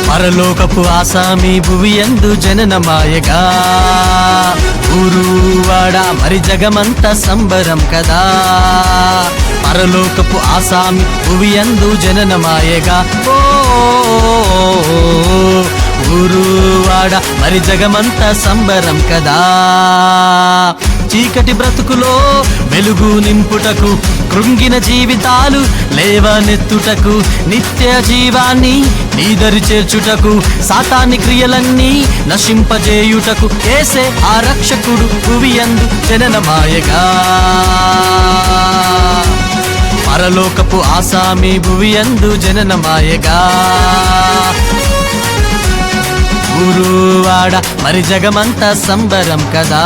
పరలోకపు ఆసామి భువియందు జననమాయగా ఊరువాడ మరి జగమంత సంబరం కదా. పరలోకపు ఆసామి భువియందు జననమాయగా ఊరువాడ మరి జగమంత సంబరం కదా. చీకటి బ్రతుకులో వెలుగు నింపుటకు, కృంగిన జీవితాలు లేవనెత్తుటకు, నిత్య జీవాన్ని నీదరి చేర్చుటకు, సాతాని క్రియలన్నీ నశింపజేయుటకు యేసే ఆ రక్షకుడు భువియందు జననమాయగా. పరలోకపు ఆసామి భువియందు జననమాయగా ఊరువాడ మరి జగమంత సంబరం కదా.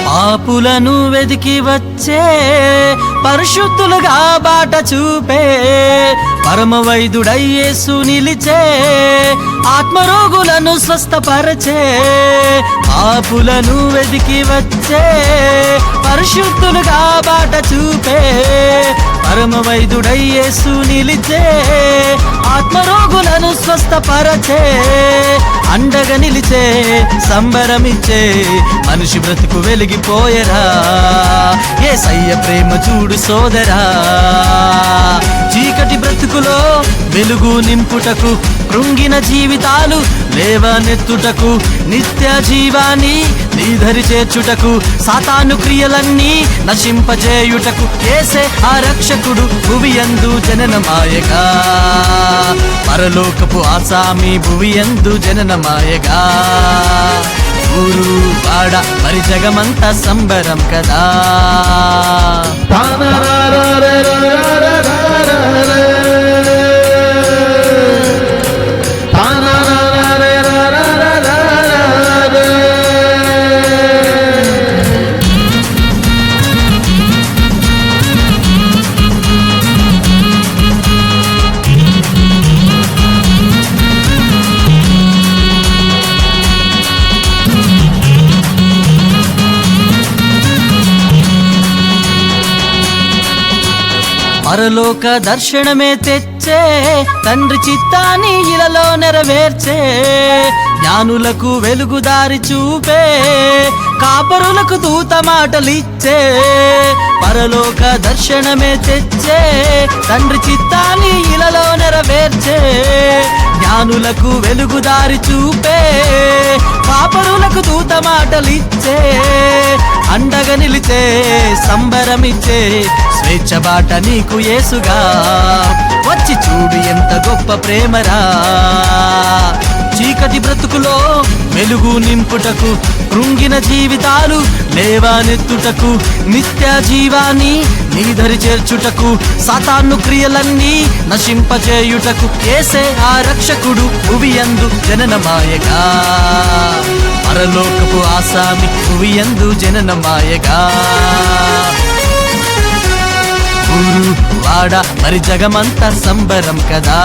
పాపులను వెదికి వచ్చే పరిశుద్ధులుగా బాట చూపే పరమవైద్యుడై యేసు నిలిచే ఆత్మరోగులను స్వస్థపరచే. పాపులను వెదికి వచ్చే పరిశుద్ధులుగా బాట చూపే పరమవైద్యుడై యేసు నిలిచే ఆత్మరోగులను స్వస్థపరచే. అండగా నిలిచే సంబరమిచ్చే మనిషి బ్రతుకు వెలిగిపోయరా. యేసయ్య ప్రేమ చూడు సోదరా. చీకటి బ్రతుకులో వెలుగు నింపుటకు, కృంగిన జీవితాలు లేవనెత్తుటకు, నిత్య జీవాన్ని నీదరి చేర్చుటకు, సాతాను క్రియలన్నీ నశింపజేయుటకు యేసే ఆ రక్షకుడు భువియందు జననమాయగా. పరలోకపు ఆసామి భువియందు జననమాయగా ఊరువాడ మరి జగమంత సంబరం కదా. పరలోక దర్శనమే తెచ్చే తండ్రి చిత్తాన్ని ఇలలో నెరవేర్చే, జ్ఞానులకు వెలుగుదారి చూపే కాపరులకు దూత మాటలిచ్చే. పరలోక దర్శనమే తెచ్చే తండ్రి చిత్తాన్ని ఇలలో నెరవేర్చే, జ్ఞానులకు వెలుగుదారి చూపే కాపరులకు దూత మాటలిచ్చే. అండగా నిలిచే సంబరమిచ్చే స్వేచ్ఛ బాట నీకు యేసుగా. వచ్చి చూడు ఎంత గొప్ప ప్రేమరా. చీకటి బ్రతుకులో వెలుగు నింపుటకు, కృంగిన జీవితాలు లేవనెత్తుటకు, నిత్య జీవాన్ని నీదరి చేర్చుటకు, సాతాను క్రియలన్నీ నశింపజేయుటకు యేసే ఆ రక్షకుడు భువియందు జననమాయగా. పరలోకపు ఆసామి భువియందు జననమాయగా ఊరువాడ మరి జగమంత సంబరం కదా.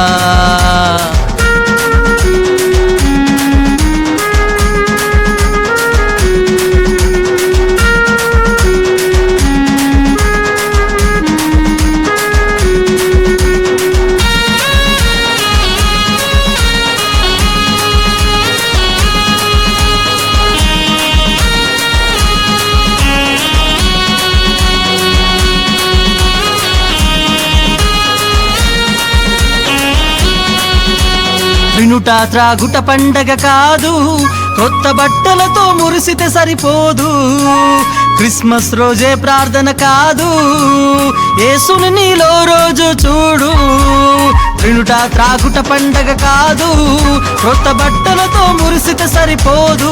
తినుట త్రాగుట పండగ కాదు, కొత్త బట్టలతో మురిసితే సరిపోదు. క్రిస్మస్ రోజే ప్రార్థన కాదు, యేసుని నీలో రోజు చూడు. తినుట త్రాగుట పండగ కాదు, కొత్త బట్టలతో మురిసితే సరిపోదు.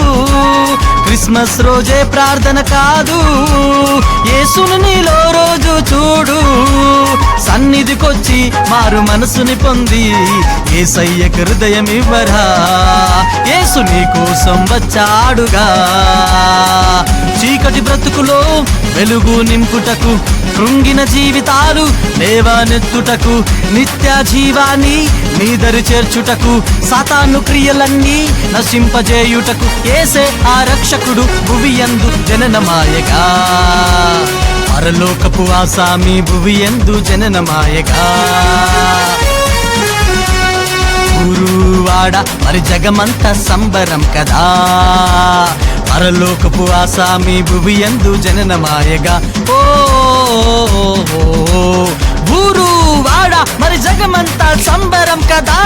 క్రిస్మస్ రోజే ప్రార్థన కాదు, యేసుని నీలో రోజు చూడు. సన్నిధికొచ్చి మారు మనసుని పొంది యేసయ్యకు హృదయం ఇవ్వరా. యేసు నీ కోసం వచ్చాడుగా. చీకటి బ్రతుకులో వెలుగు నింపుటకు, కృంగిన జీవితాలు లేవనెత్తుటకు, నిత్య జీవాన్ని నీ దరి చేర్చుటకు, సాతాను క్రియలన్నీ నశింపజేయుటకు యేసే ఆ రక్షకుడు భువియందు జననమాయగా. పరలోకపు ఆసామి భువియందు జననమాయగా. గురువాడ మరి జగమంతా సంబరం కదా. పరలోకపు ఆసామి భువియందు జననమాయగా. ఓ గురువాడ మరి జగమంతా సంబరం కదా.